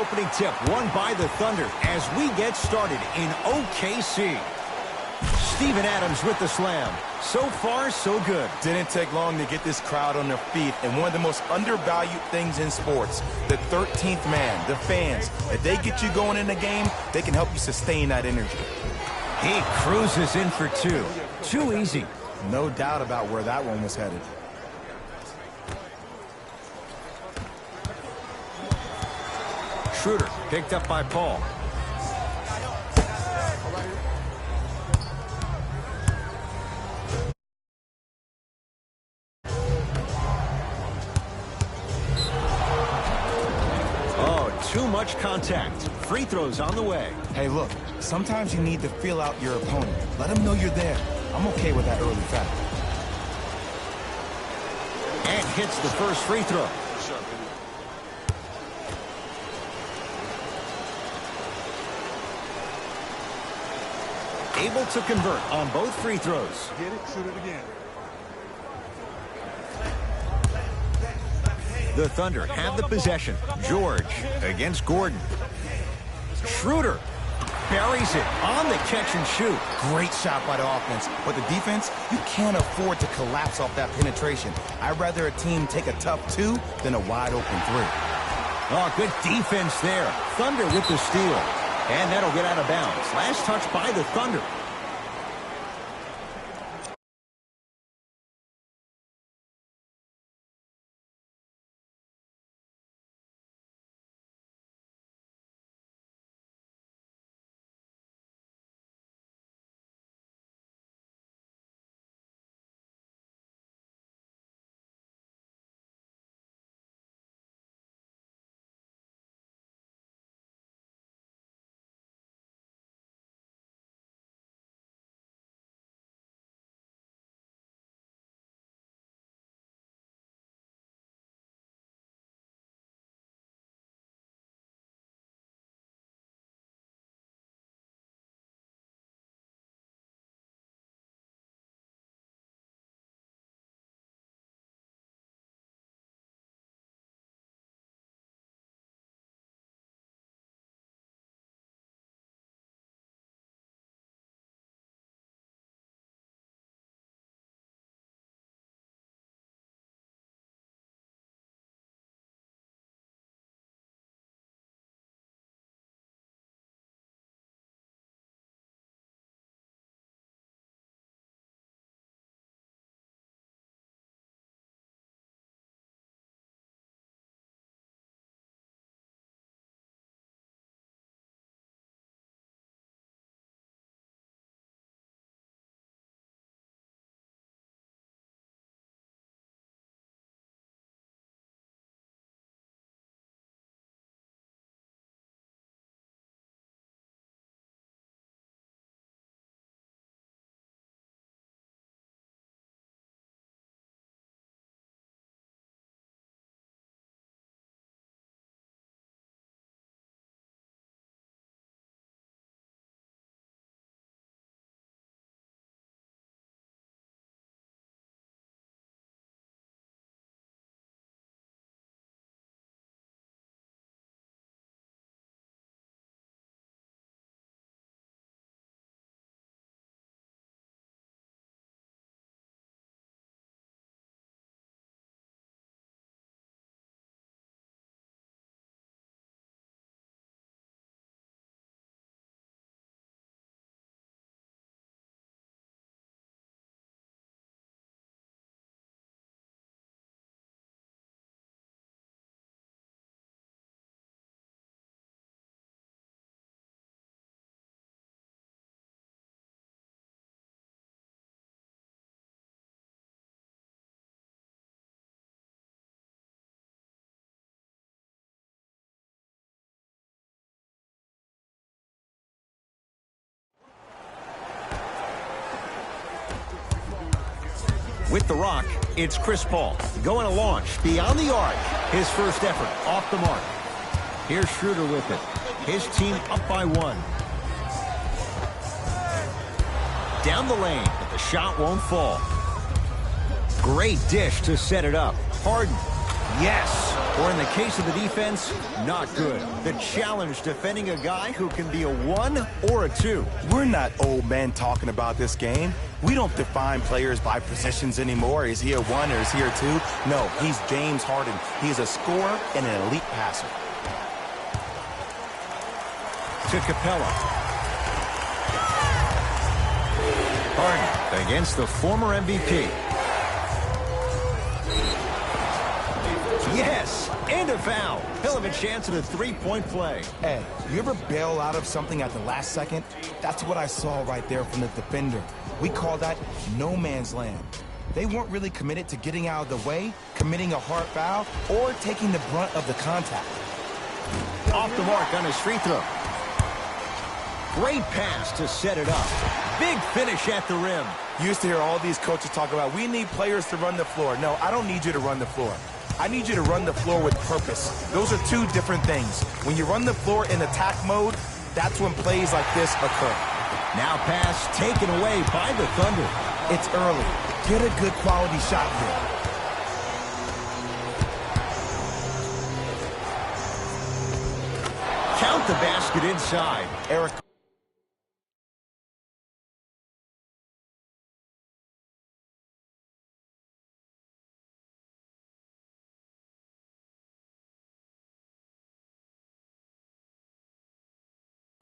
opening tip won by the Thunder as we get started in OKC. Steven Adams with the slam. So far, so good. Didn't take long to get this crowd on their feet. And one of the most undervalued things in sports, the 13th man, the fans. If they get you going in the game, they can help you sustain that energy. He cruises in for two. Too easy. No doubt about where that one was headed. Schroeder picked up by Paul. Oh, too much contact. Free throws on the way. Hey, look, sometimes you need to feel out your opponent. Let them know you're there. I'm okay with that early foul. And hits the first free throw. Able to convert on both free throws. Get it, shoot it again. The Thunder have the possession. George against Gordon. Schroeder buries it on the catch and shoot. Great shot by the offense. But the defense, you can't afford to collapse off that penetration. I'd rather a team take a tough two than a wide open three. Oh, good defense there. Thunder with the steal. And that'll get out of bounds. Last touch by the Thunder. With the rock, it's Chris Paul. Going to launch beyond the arc. His first effort off the mark. Here's Schroeder with it. His team up by one. Down the lane, but the shot won't fall. Great dish to set it up. Harden Yes. Or in the case of the defense, not good. The challenge defending a guy who can be a 1 or a 2. We're not old men talking about this game. We don't define players by positions anymore. Is he a 1 or is he a 2? No, he's James Harden. He's a scorer and an elite passer. To Capella. Harden against the former MVP. Yes, and a foul. He'll have a chance at a three-point play. Hey, you ever bail out of something at the last second? That's what I saw right there from the defender. We call that no man's land. They weren't really committed to getting out of the way, committing a hard foul, or taking the brunt of the contact. Off the mark on his free throw. Great pass to set it up. Big finish at the rim. You used to hear all these coaches talk about, we need players to run the floor. No, I don't need you to run the floor. I need you to run the floor with purpose. Those are two different things. When you run the floor in attack mode, that's when plays like this occur. Now pass taken away by the Thunder. It's early. Get a good quality shot here. Count the basket inside. Eric.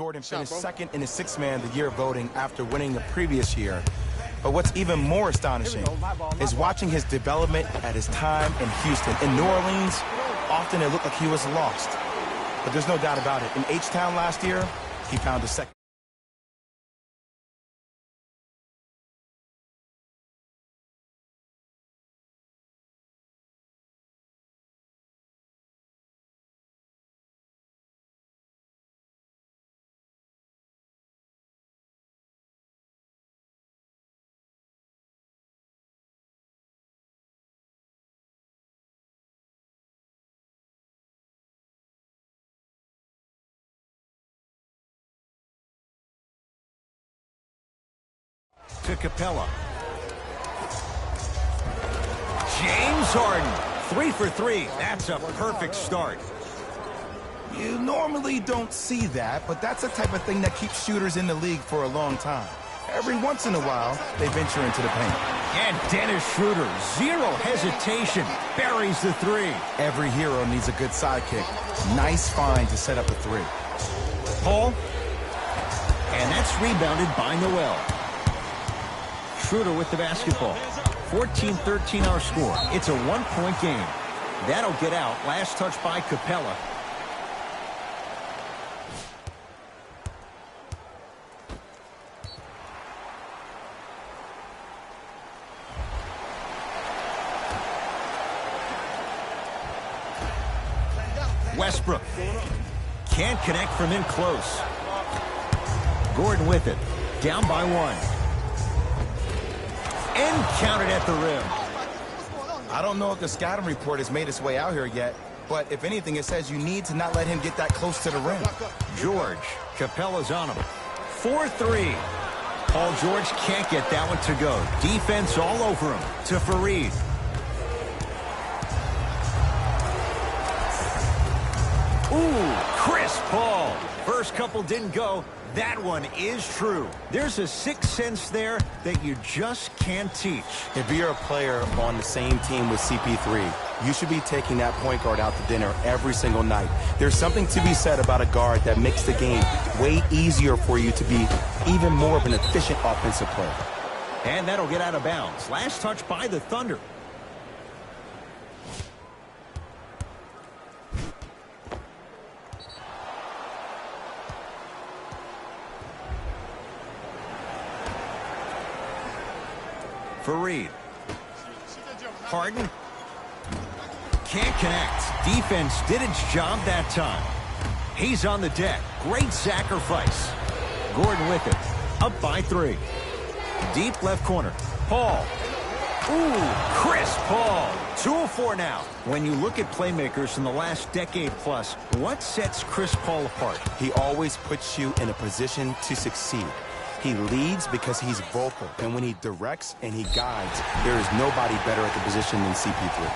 Jordan finished second in the sixth man of the year voting after winning the previous year. But what's even more astonishing is watching his development at his time in Houston. In New Orleans, often it looked like he was lost. But there's no doubt about it. In H-Town last year, he found a second. To Capella. James Harden, 3 for 3. That's a perfect start. You normally don't see that, but that's the type of thing that keeps shooters in the league for a long time. Every once in a while, they venture into the paint. And Dennis Schroeder, zero hesitation, buries the 3. Every hero needs a good sidekick. Nice find to set up the 3. Paul. And that's rebounded by Noel. Schroeder with the basketball. 14-13 our score. It's a 1-point game. That'll get out. Last touch by Capella. Westbrook. Can't connect from in close. Gordon with it. Down by 1. And counted at the rim. I don't know if the scouting report has made its way out here yet, but if anything, it says you need to not let him get that close to the rim. George. Capella's on him. 4-3. Paul George can't get that one to go. Defense all over him. To Fareed. Ooh, Chris Paul. First couple didn't go. That one is true. There's a sixth sense there that you just can't teach. If you're a player on the same team with CP3, you should be taking that point guard out to dinner every single night. There's something to be said about a guard that makes the game way easier for you to be even more of an efficient offensive player. And that'll get out of bounds. Last touch by the Thunder. Fareed. Harden. Can't connect. Defense did its job that time. He's on the deck. Great sacrifice. Gordon with it. Up by 3. Deep left corner. Paul. Ooh, Chris Paul. 2 of 4 now. When you look at playmakers in the last decade plus, what sets Chris Paul apart? He always puts you in a position to succeed. He leads because he's vocal, and when he directs and he guides, there is nobody better at the position than CP3.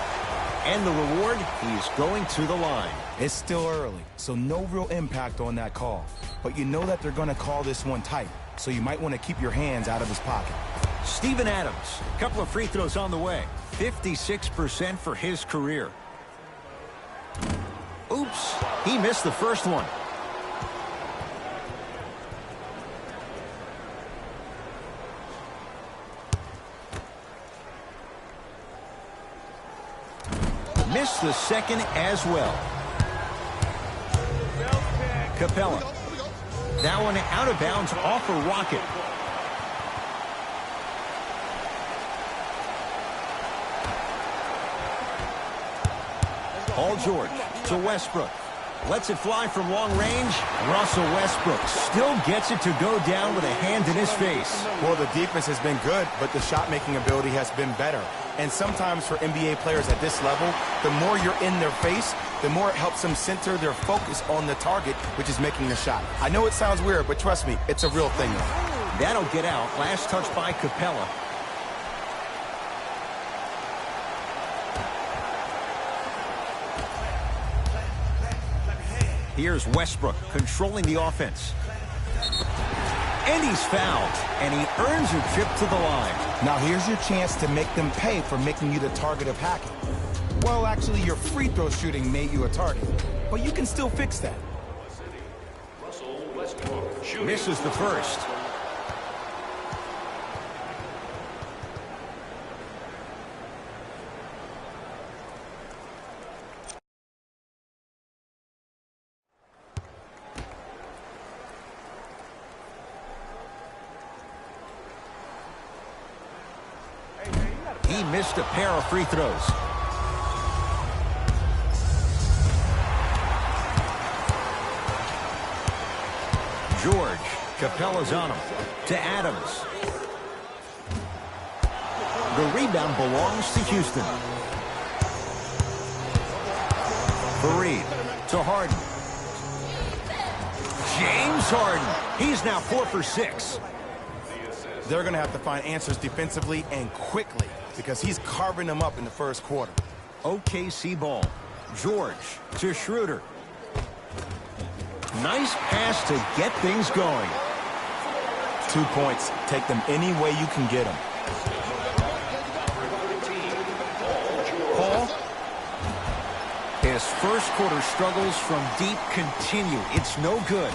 And the reward, he's going to the line. It's still early, so no real impact on that call. But you know that they're going to call this one tight, so you might want to keep your hands out of his pocket. Steven Adams, a couple of free throws on the way. 56% for his career. Oops, he missed the first one. Missed the second as well. Capella. That one out of bounds off a rocket. Paul George to Westbrook. Lets it fly from long range. Russell Westbrook still gets it to go down with a hand in his face. Well, the defense has been good, but the shot-making ability has been better. And sometimes for NBA players at this level, the more you're in their face, the more it helps them center their focus on the target, which is making the shot. I know it sounds weird, but trust me, it's a real thing. That'll get out. Last touch by Capella. Here's Westbrook controlling the offense. And he's fouled. And he earns a trip to the line. Now here's your chance to make them pay for making you the target of hacking. Well, actually, your free throw shooting made you a target. But you can still fix that. Misses the first. He missed a pair of free throws. George, Capella's on him. To Adams. The rebound belongs to Houston. Fareed to Harden. James Harden. He's now 4 for 6. They're going to have to find answers defensively and quickly because he's carving them up in the first quarter. OKC ball. George to Schroeder. Nice pass to get things going. 2 points. Take them any way you can get them. Paul. His first quarter struggles from deep continue. It's no good.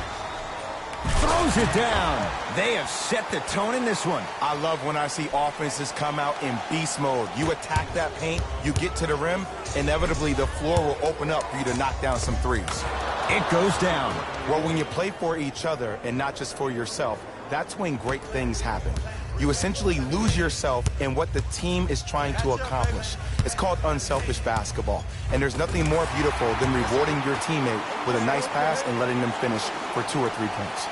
Throws it down. They have set the tone in this one. I love when I see offenses come out in beast mode. You attack that paint, you get to the rim, inevitably the floor will open up for you to knock down some threes. It goes down. Well, when you play for each other and not just for yourself, that's when great things happen. You essentially lose yourself in what the team is trying to accomplish. It's called unselfish basketball. And there's nothing more beautiful than rewarding your teammate with a nice pass and letting them finish for 2 or 3 points.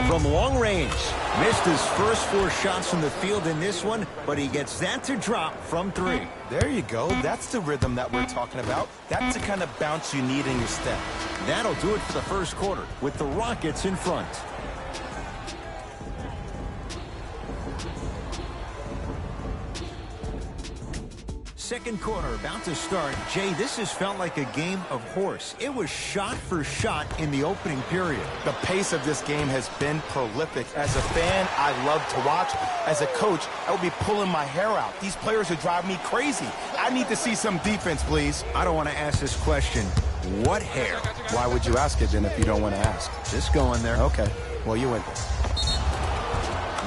From long range, missed his first 4 shots from the field in this one, but he gets that to drop from 3. There you go. That's the rhythm that we're talking about. That's the kind of bounce you need in your step. That'll do it for the first quarter with the Rockets in front. Second quarter about to start. Jay, this has felt like a game of horse. It was shot for shot in the opening period. The pace of this game has been prolific. As a fan, I love to watch. As a coach, I would be pulling my hair out. These players are driving me crazy. I need to see some defense, please. I don't want to ask this question. What hair? Why would you ask it then if you don't want to ask? Just going there. Okay. Well, you went there.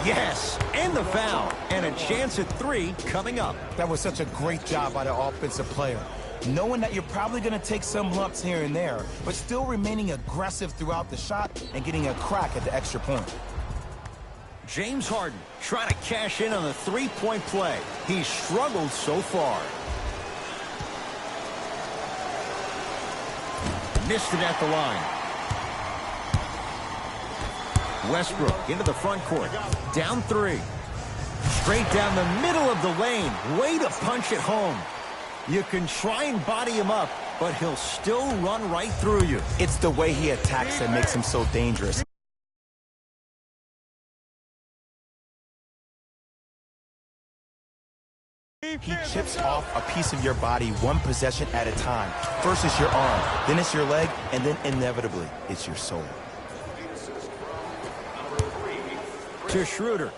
Yes, and the foul, and a chance at 3 coming up. That was such a great job by the offensive player. knowing that you're probably going to take some lumps here and there, but still remaining aggressive throughout the shot and getting a crack at the extra point. James Harden trying to cash in on the three-point play. He's struggled so far. Missed it at the line. Westbrook into the front court. Down 3. Straight down the middle of the lane. Way to punch it home. You can try and body him up, but he'll still run right through you. It's the way he attacks that makes him so dangerous. He chips off a piece of your body one possession at a time. First it's your arm, then it's your leg, and then inevitably it's your soul. To Schroeder.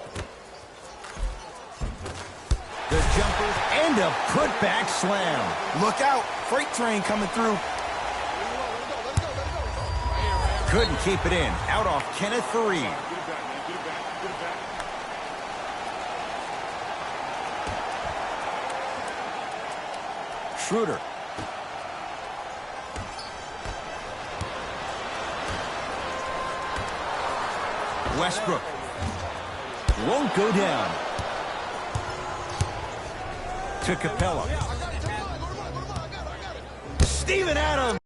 The jumper and a putback slam. Look out, freight train coming through. Couldn't keep it in. Out off Kenneth Faried. Schroeder. Westbrook. Won't go down. To Capella. Steven Adams.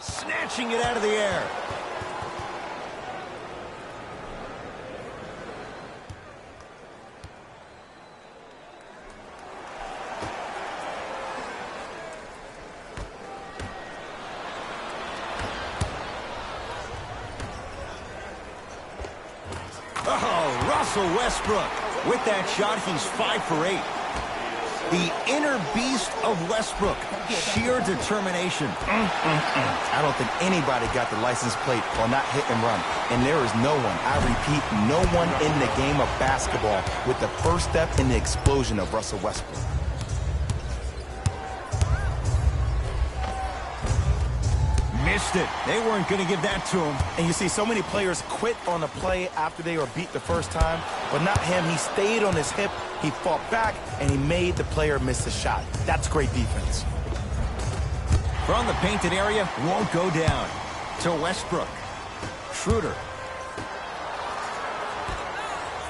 Snatching it out of the air. Oh, Russell Westbrook. With that shot, he's 5 for 8. The inner beast of Westbrook. Sheer determination. I don't think anybody got the license plate or not hit and run. And there is no one, I repeat, no one in the game of basketball with the first step in the explosion of Russell Westbrook. Missed it. They weren't going to give that to him. And you see so many players quit on a play after they were beat the first time, but not him. He stayed on his hip, he fought back, and he made the player miss the shot. That's great defense. From the painted area, won't go down. To Westbrook. Schroeder.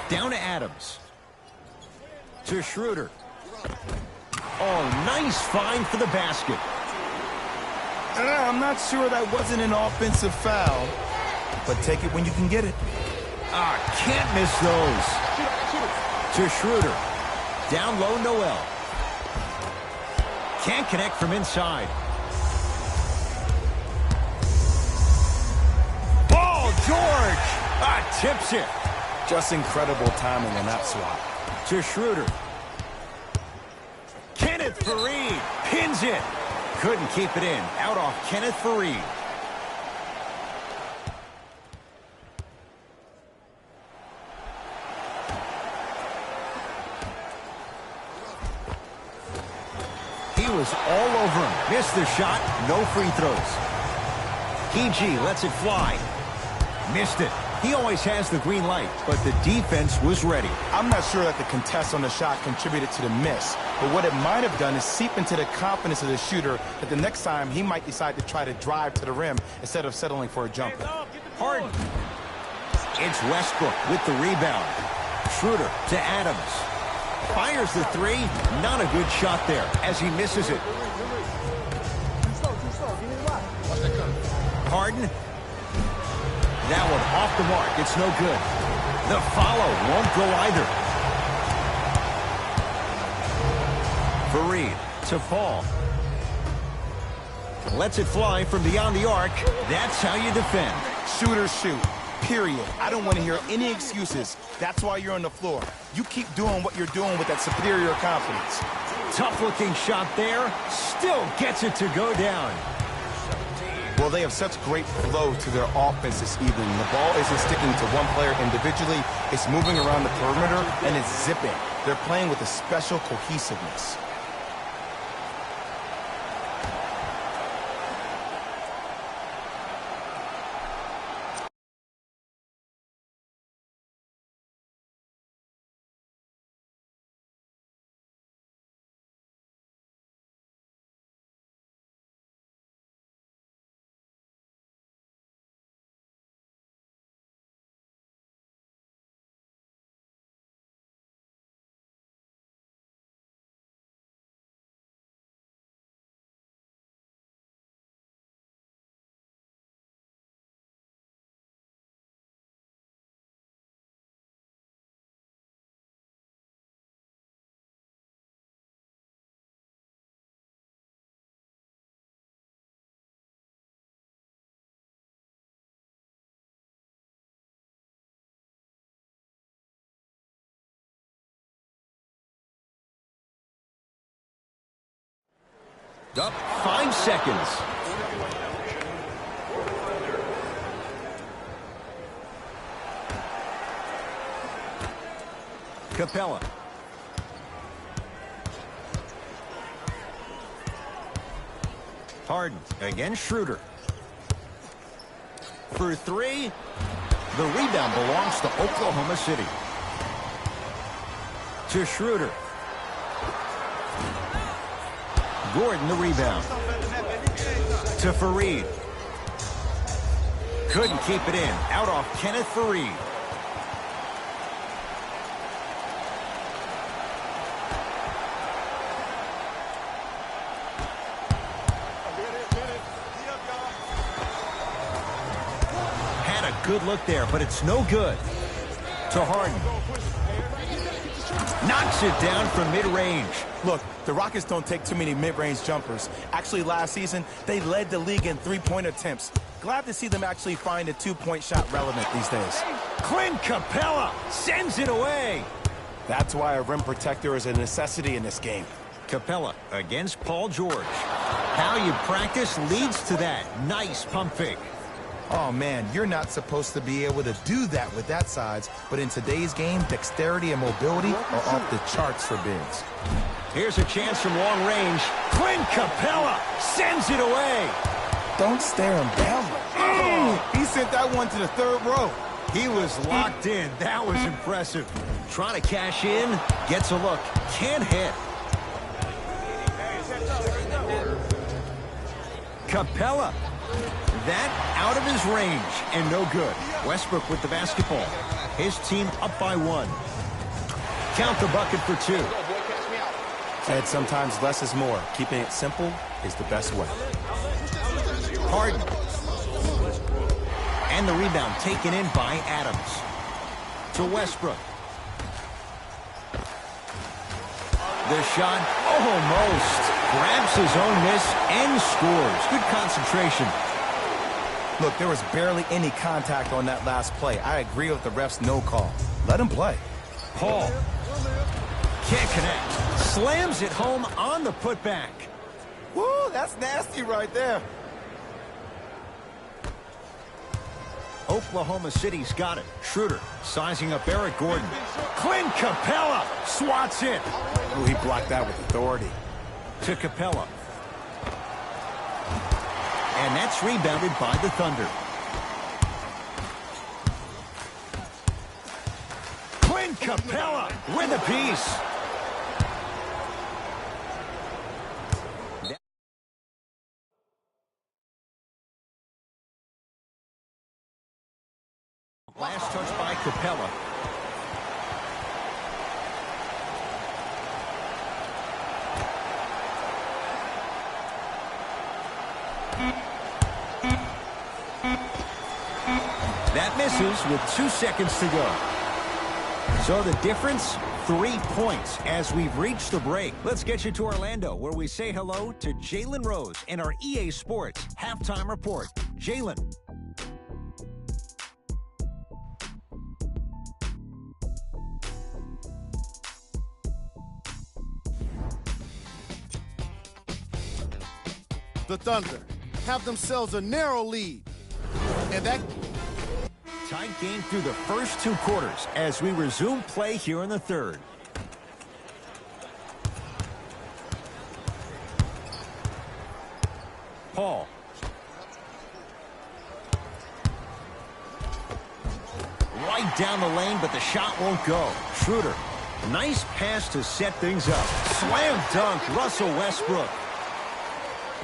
Down to Adams. To Schroeder. Oh, nice find for the basket. I'm not sure that wasn't an offensive foul, but take it when you can get it. Can't miss those. To Schroeder. Down low, Noel. Can't connect from inside. Paul George. Tips it. Just incredible timing on that swap. To Schroeder. Kenneth Faried pins it. Couldn't keep it in. Out off Kenneth Faried. He was all over him. Missed the shot. No free throws. PG lets it fly. Missed it. He always has the green light, but the defense was ready. I'm not sure that the contest on the shot contributed to the miss, but what it might have done is seep into the confidence of the shooter that the next time he might decide to try to drive to the rim instead of settling for a jumper. Harden. It's Westbrook with the rebound. Schroeder to Adams. Fires the 3. Not a good shot there as he misses it. Harden. That one off the mark. It's no good. The follow won't go either. Faried to Paul. Lets it fly from beyond the arc. That's how you defend. Shooters shoot. Period. I don't want to hear any excuses. That's why you're on the floor. You keep doing what you're doing with that superior confidence. Tough-looking shot there. Still gets it to go down. Well, they have such great flow to their offense this evening. The ball isn't sticking to one player individually. It's moving around the perimeter, and it's zipping. They're playing with a special cohesiveness. Up 5 seconds. Capella. Harden against Schroeder. For 3. The rebound belongs to Oklahoma City. To Schroeder. Gordon the rebound. To Fareed. Couldn't keep it in. Out off Kenneth Fareed. Had a good look there, but it's no good. To Harden. Knocks it down from mid-range. Look, the Rockets don't take too many mid-range jumpers. Actually, last season, they led the league in three-point attempts. Glad to see them actually find a two-point shot relevant these days. Clint Capella sends it away. That's why a rim protector is a necessity in this game. Capella against Paul George. How you practice leads to that. Nice pump fake. Oh, man, you're not supposed to be able to do that with that size, but in today's game, dexterity and mobility are off the charts for bigs. Here's a chance from long range. Clint Capella sends it away. Don't stare him down. He sent that one to the third row. He was locked in. That was impressive. Trying to cash in. Gets a look. Can't hit. Capella. That out of his range and no good. Westbrook with the basketball. His team up by 1. Count the bucket for 2. Ed, sometimes less is more. Keeping it simple is the best way. Harden. And the rebound taken in by Adams. To Westbrook. The shot almost grabs his own miss and scores. Good concentration. Look, there was barely any contact on that last play. I agree with the ref's no call. Let him play. Paul. Can't connect. Slams it home on the putback. Woo, that's nasty right there. Oklahoma City's got it. Schroeder sizing up Eric Gordon. Clint Capella swats it. Ooh, he blocked that with authority. To Capella. And that's rebounded by the Thunder. Clint Capella with a piece. Last touch by Capella. That misses with 2 seconds to go. So the difference, 3 points as we've reached the break. Let's get you to Orlando, where we say hello to Jalen Rose and our EA Sports halftime report. Jalen. The Thunder have themselves a narrow lead. And that tight game through the first 2 quarters as we resume play here in the third. Paul. Right down the lane, but the shot won't go. Schroeder. Nice pass to set things up. Slam dunk, Russell Westbrook.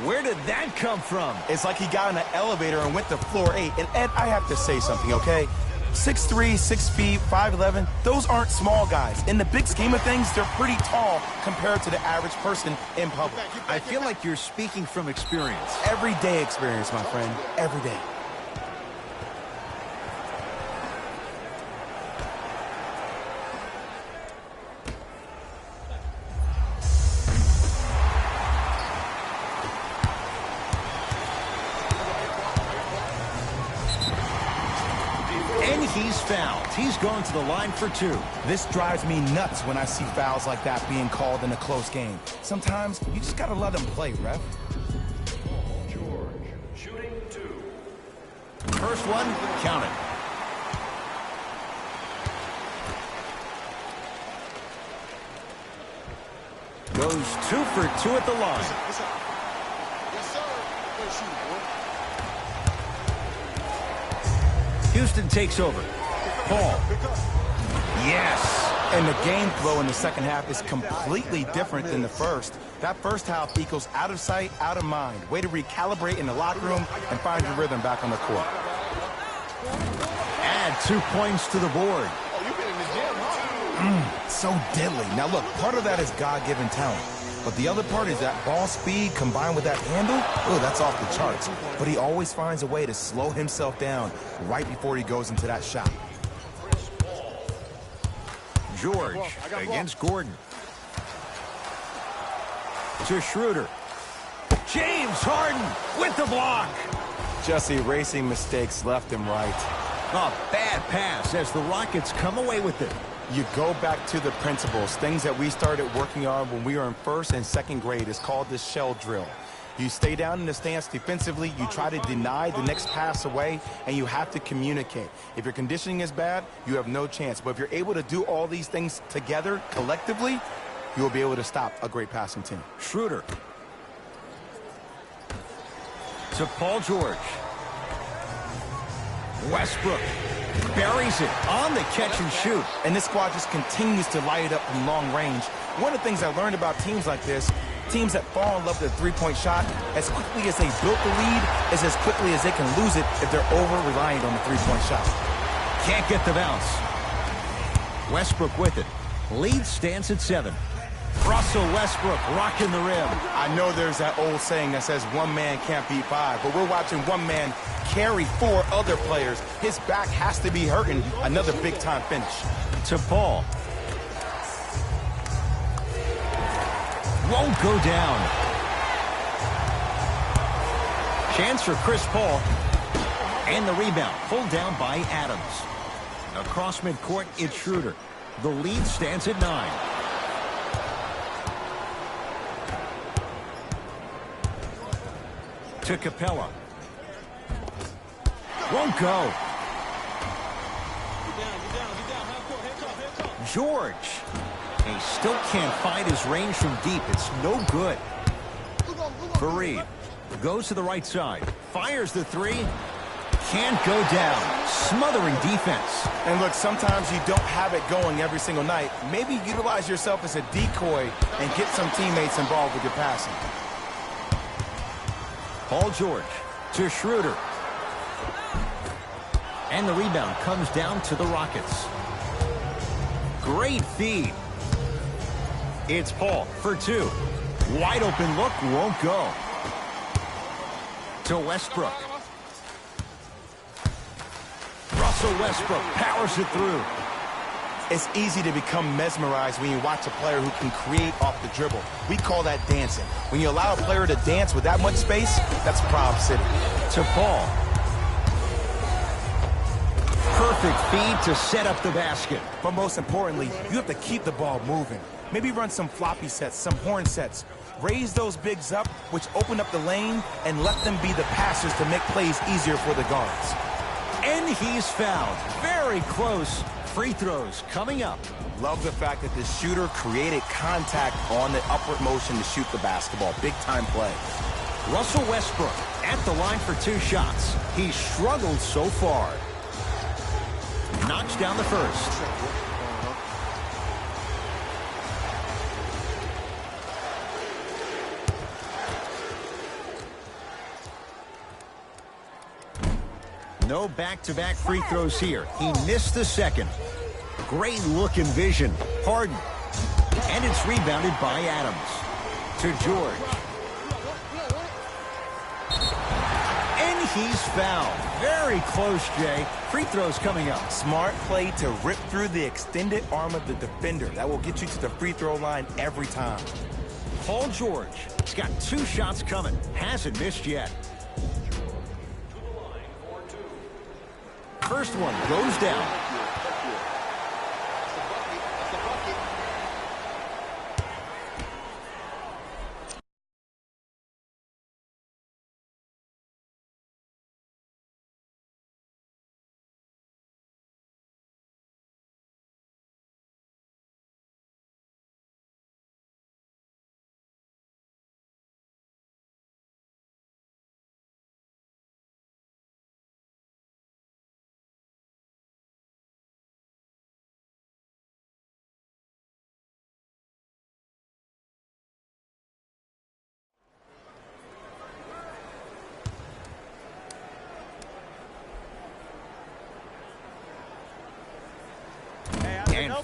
Where did that come from? It's like he got in an elevator and went to floor 8. And Ed, I have to say something, okay? 6'3", 6 feet, 5'11", those aren't small guys. In the big scheme of things, they're pretty tall compared to the average person in public. I feel like you're speaking from experience. Everyday experience, my friend. Every day. He's fouled. He's going to the line for 2. This drives me nuts when I see fouls like that being called in a close game. Sometimes you just gotta let them play, ref. First one, count it. Goes 2 for 2 at the line. Yes, sir. Houston takes over. Paul. Yes. And the game flow in the second half is completely different than the first. That first half equals out of sight, out of mind. Way to recalibrate in the locker room and find your rhythm back on the court. Add 2 points to the board. Oh, you've been in the gym, huh? So deadly. Now look, part of that is God-given talent. But the other part is that ball speed combined with that handle, oh, that's off the charts. But he always finds a way to slow himself down right before he goes into that shot. George against Gordon. To Schroeder. James Harden with the block. Just erasing mistakes left and right. A bad pass as the Rockets come away with it. You go back to the principles, things that we started working on when we were in first and second grade. It's called the shell drill. You stay down in the stance defensively, you try to deny the next pass away, and you have to communicate. If your conditioning is bad, you have no chance. But if you're able to do all these things together, collectively, you'll be able to stop a great passing team. Schroeder. To Paul George. Westbrook buries it on the catch and shoot. And this squad just continues to light it up from long range. One of the things I learned about teams like this, teams that fall in love with a three-point shot, as quickly as they built the lead, is as quickly as they can lose it if they're over-reliant on the three-point shot. Can't get the bounce. Westbrook with it. Lead stands at 7. Russell Westbrook rocking the rim. I know there's that old saying that says one man can't beat 5, but we're watching one man carry 4 other players. His back has to be hurting. Another big-time finish. To Paul. Won't go down. Chance for Chris Paul. And the rebound pulled down by Adams. Across midcourt, it's Schroeder. The lead stands at 9. To Capella. Won't go. George. He still can't find his range from deep. It's no good. Fareed goes to the right side. Fires the 3. Can't go down. Smothering defense. And look, sometimes you don't have it going every single night. Maybe utilize yourself as a decoy and get some teammates involved with your passing. Paul George to Schroeder. And the rebound comes down to the Rockets. Great feed. It's Paul for 2. Wide open look, won't go. To Westbrook. Russell Westbrook powers it through. It's easy to become mesmerized when you watch a player who can create off the dribble. We call that dancing. When you allow a player to dance with that much space, that's Prob City. To Paul. Perfect feed to set up the basket. But most importantly, you have to keep the ball moving. Maybe run some floppy sets, some horn sets. Raise those bigs up, which open up the lane, and let them be the passers to make plays easier for the guards. And he's fouled. Very close. Free throws coming up. Love the fact that the shooter created contact on the upward motion to shoot the basketball. Big-time play. Russell Westbrook at the line for 2 shots. He's struggled so far. Knocks down the first. No back-to-back free throws here. He missed the second. Great look and vision. Harden. And it's rebounded by Adams. To George. And he's fouled. Very close, Jay. Free throws coming up. Smart play to rip through the extended arm of the defender. That will get you to the free throw line every time. Paul George. He's got 2 shots coming. Hasn't missed yet. First one goes down.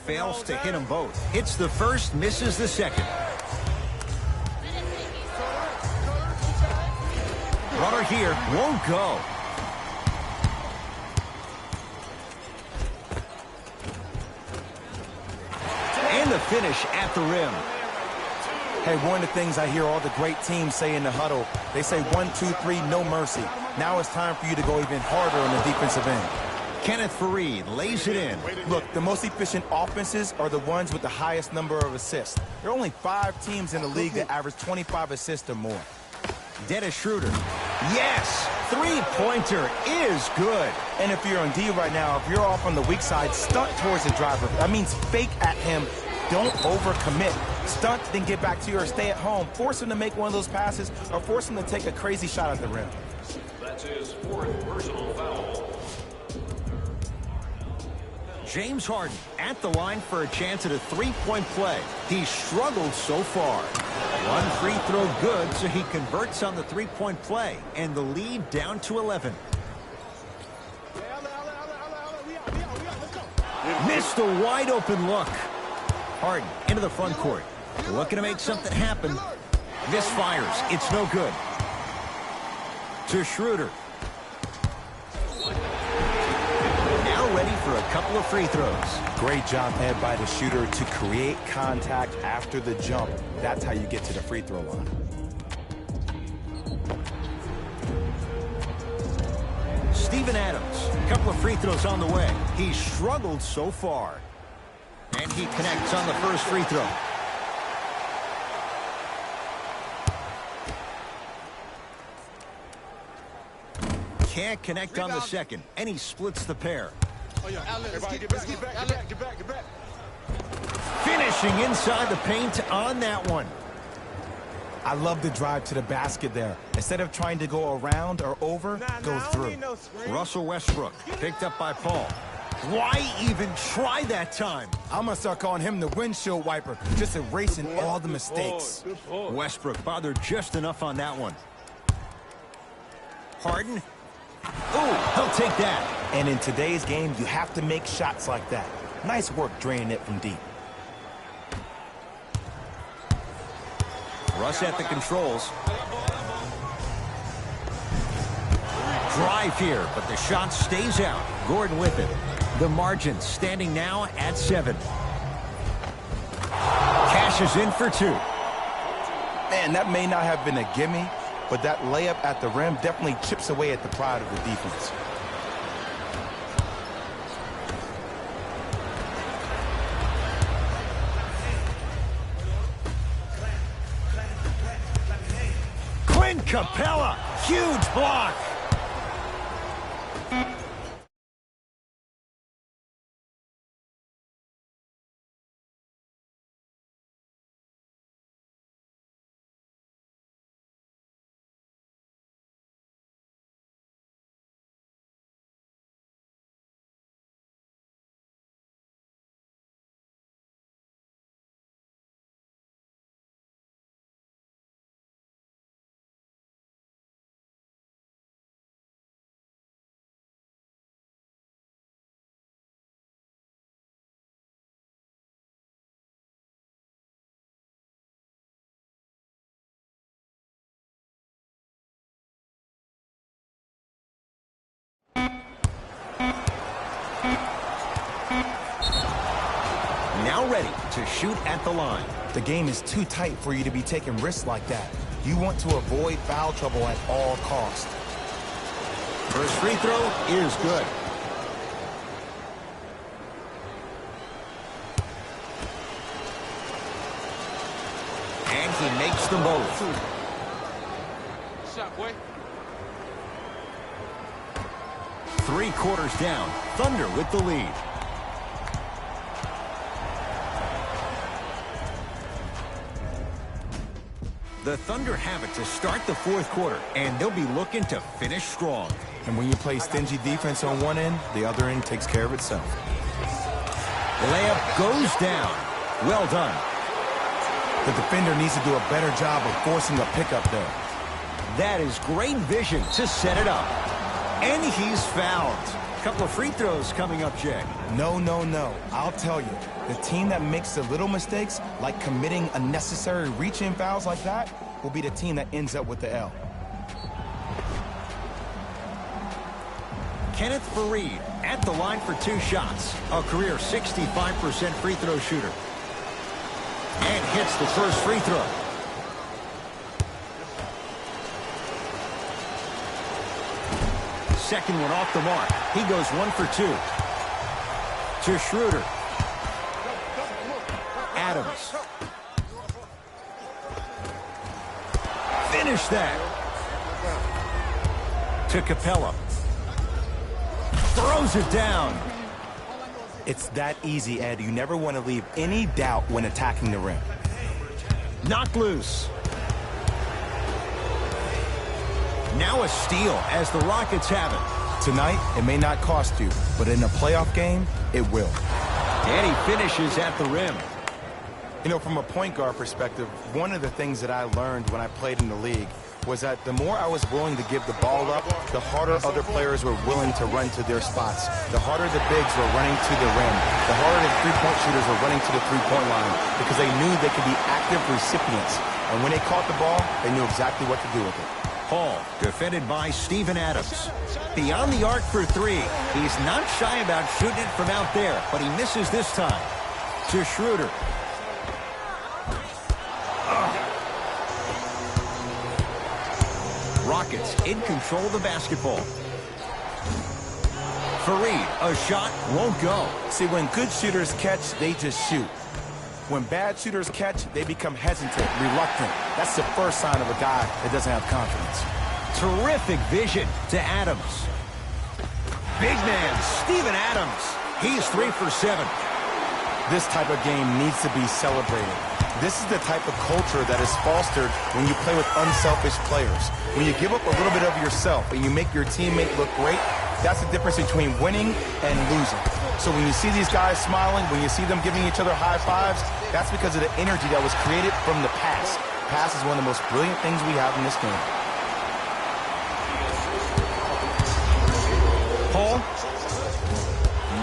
fails to hit them both. Hits the first, misses the second. Runner here won't go. And the finish at the rim. Hey, one of the things I hear all the great teams say in the huddle, they say 1, 2, 3, no mercy. Now it's time for you to go even harder on the defensive end. Kenneth Fareed lays it in. Look, the most efficient offenses are the ones with the highest number of assists. There are only 5 teams in the league that average 25 assists or more. Dennis Schroeder. Yes! Three-pointer is good. And if you're on D right now, if you're off on the weak side, stunt towards the driver. That means fake at him. Don't overcommit. Stunt, then get back to you or stay at home. Force him to make one of those passes or force him to take a crazy shot at the rim. That's his 4th personal foul. James Harden at the line for a chance at a three-point play. He struggled so far. One free throw good, so he converts on the three-point play, and the lead down to 11. Missed a wide-open look. Harden into the front court. Looking to make something happen. Misfires. It's no good. To Schroeder. Now ready for a couple of free throws. Great job had by the shooter to create contact after the jump. That's how you get to the free throw line. Steven Adams, a couple of free throws on the way. He struggled so far. And he connects on the first free throw. Can't connect on the second, and he splits the pair. Get back. Finishing inside the paint on that one. I love the drive to the basket there. Instead of trying to go around or over, go through. Russell Westbrook picked up by Paul. Why even try that time? I'm going to start calling him the windshield wiper, just erasing all the mistakes. Westbrook bothered just enough on that one. Harden. Oh, he'll take that. And in today's game, you have to make shots like that. Nice work draining it from deep. Russ at the controls. Drive here, but the shot stays out. Gordon with it. The margin standing now at 7. Cashes in for 2. Man, that may not have been a gimme, but that layup at the rim definitely chips away at the pride of the defense. Clint Capella, huge block. Now ready to shoot at the line. The game is too tight for you to be taking risks like that. You want to avoid foul trouble at all costs. First free throw is good. And he makes them both. Shot, boy. 3 quarters down. Thunder with the lead. The Thunder have it to start the 4th quarter, and they'll be looking to finish strong. And when you play stingy defense on one end, the other end takes care of itself. Layup goes down. Well done. The defender needs to do a better job of forcing a pickup there. That is great vision to set it up. And he's fouled. Couple of free throws coming up, Jay. No, no, no. I'll tell you, the team that makes the little mistakes, like committing unnecessary reach-in fouls like that, will be the team that ends up with the L. Kenneth Fareed at the line for 2 shots. A career 65% free throw shooter. And hits the first free throw. Second one off the mark. He goes 1 for 2. To Schroeder. Adams. Finish that. To Capella. Throws it down. It's that easy, Ed. You never want to leave any doubt when attacking the rim. Knocked loose. Now a steal as the Rockets have it. Tonight, it may not cost you, but in a playoff game, it will. And he finishes at the rim. You know, from a point guard perspective, one of the things that I learned when I played in the league was that the more I was willing to give the ball up, the harder other players were willing to run to their spots. The harder the bigs were running to the rim. The harder the three-point shooters were running to the three-point line because they knew they could be active recipients. And when they caught the ball, they knew exactly what to do with it. Paul, defended by Steven Adams. Beyond the arc for 3. He's not shy about shooting it from out there, but he misses this time. To Schroeder. Rockets in control of the basketball. Fareed, a shot won't go. See, when good shooters catch, they just shoot. When bad shooters catch, they become hesitant, reluctant. That's the first sign of a guy that doesn't have confidence. Terrific vision to Adams. Big man, Steven Adams. He's 3 for 7. This type of game needs to be celebrated. This is the type of culture that is fostered when you play with unselfish players. When you give up a little bit of yourself and you make your teammate look great, that's the difference between winning and losing. So when you see these guys smiling, when you see them giving each other high fives, that's because of the energy that was created from the pass. Pass is one of the most brilliant things we have in this game. Paul,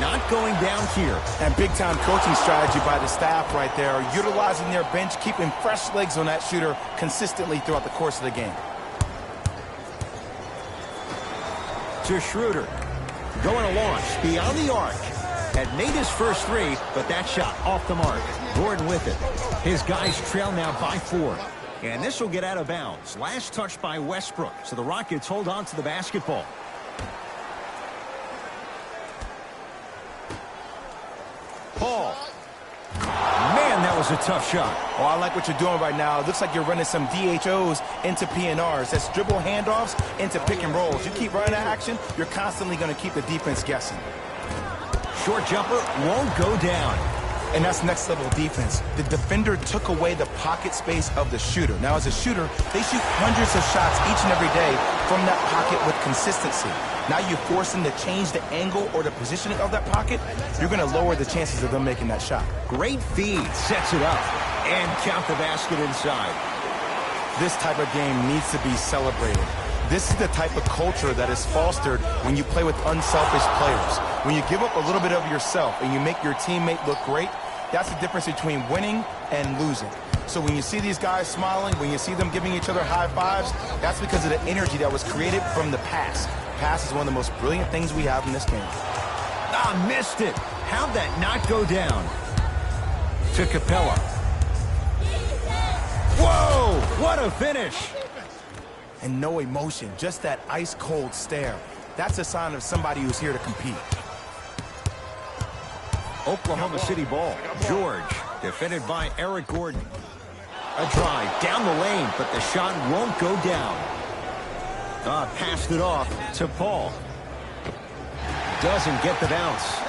not going down here. And big-time coaching strategy by the staff right there, utilizing their bench, keeping fresh legs on that shooter consistently throughout the course of the game. To Schroeder. Going to launch beyond the arc. Had made his first 3, but that shot off the mark. Gordon with it. His guys trail now by 4. And this will get out of bounds. Last touch by Westbrook. So the Rockets hold on to the basketball. Paul. Man, that was a tough shot. Oh, I like what you're doing right now. It looks like you're running some DHOs into PNRs. That's dribble handoffs into pick and rolls. You keep running that action, you're constantly going to keep the defense guessing. Short jumper won't go down. And that's next level defense. The defender took away the pocket space of the shooter. Now, as a shooter, they shoot hundreds of shots each and every day from that pocket with consistency. Now you force them to change the angle or the positioning of that pocket, you're going to lower the chances of them making that shot. Great feed, sets it up, and count the basket inside. This type of game needs to be celebrated. This is the type of culture that is fostered when you play with unselfish players. When you give up a little bit of yourself and you make your teammate look great, that's the difference between winning and losing. So when you see these guys smiling, when you see them giving each other high fives, that's because of the energy that was created from the pass. Pass is one of the most brilliant things we have in this game. Ah, missed it. How'd that not go down? To Capella. Whoa, what a finish. And no emotion, just that ice-cold stare. That's a sign of somebody who's here to compete. Oklahoma City ball. George, defended by Eric Gordon. A drive down the lane, but the shot won't go down. Passed it off to Paul. Doesn't get the bounce.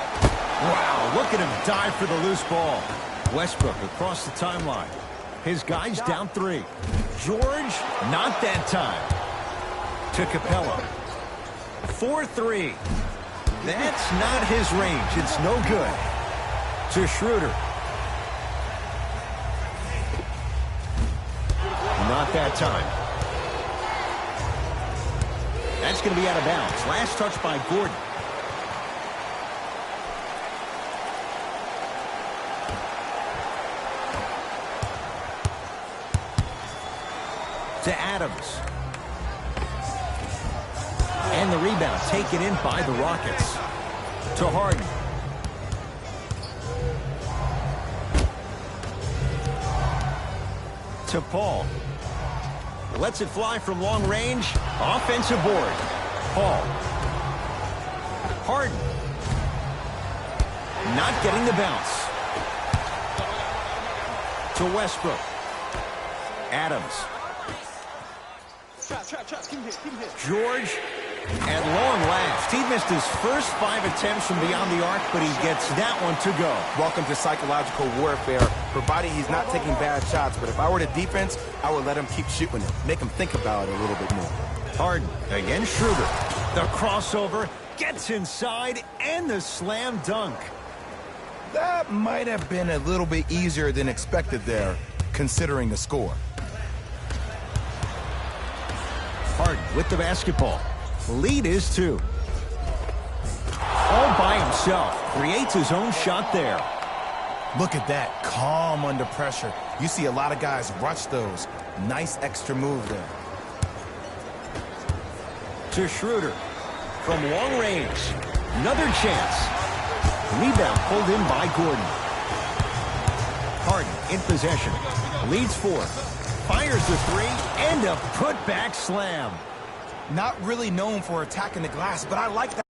Wow, look at him dive for the loose ball. Westbrook across the timeline. His guys down 3. George, not that time. To Capella. 4-3. That's not his range. It's no good. To Schroeder. Not that time. That's going to be out of bounds. Last touch by Gordon. To Adams. And the rebound taken in by the Rockets. To Harden. To Paul. Lets it fly from long range. Offensive board. Paul. Harden. Not getting the bounce. To Westbrook. Adams. George. At long last, he missed his first 5 attempts from beyond the arc, but he gets that one to go. Welcome to psychological warfare, provided he's not taking bad shots. But if I were the defense, I would let him keep shooting it. Make him think about it a little bit more. Harden against Schroeder. The crossover gets inside, and the slam dunk. That might have been a little bit easier than expected there, considering the score. Harden with the basketball. Lead is 2. All by himself. Creates his own shot there. Look at that. Calm under pressure. You see a lot of guys rush those. Nice extra move there. To Schroeder. From long range. Another chance. Rebound pulled in by Gordon. Harden in possession. Leads 4. Fires the 3. And a putback slam. Not really known for attacking the glass, but I like that.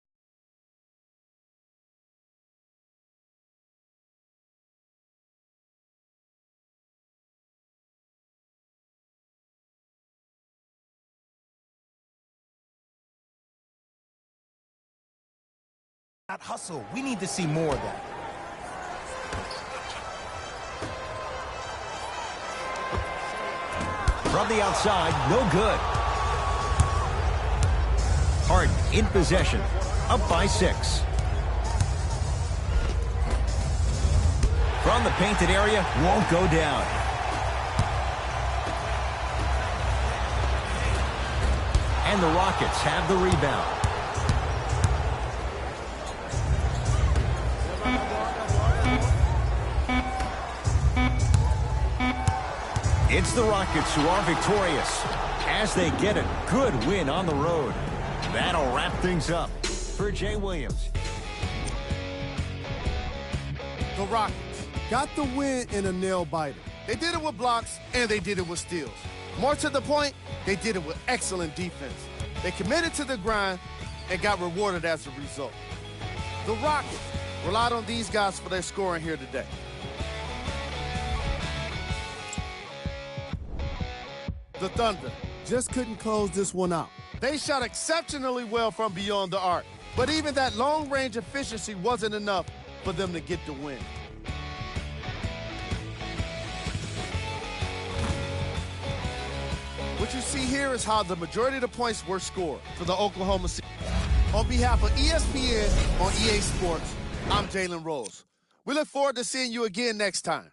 That hustle. We need to see more of that. From the outside, no good. Harden in possession, up by 6. From the painted area, won't go down. And the Rockets have the rebound. It's the Rockets who are victorious as they get a good win on the road. That'll wrap things up for Jay Williams. The Rockets got the win in a nail-biter. They did it with blocks, and they did it with steals. More to the point, they did it with excellent defense. They committed to the grind and got rewarded as a result. The Rockets relied on these guys for their scoring here today. The Thunder just couldn't close this one out. They shot exceptionally well from beyond the arc, but even that long-range efficiency wasn't enough for them to get the win. What you see here is how the majority of the points were scored for the Oklahoma City. On behalf of ESPN on EA Sports, I'm Jalen Rose. We look forward to seeing you again next time.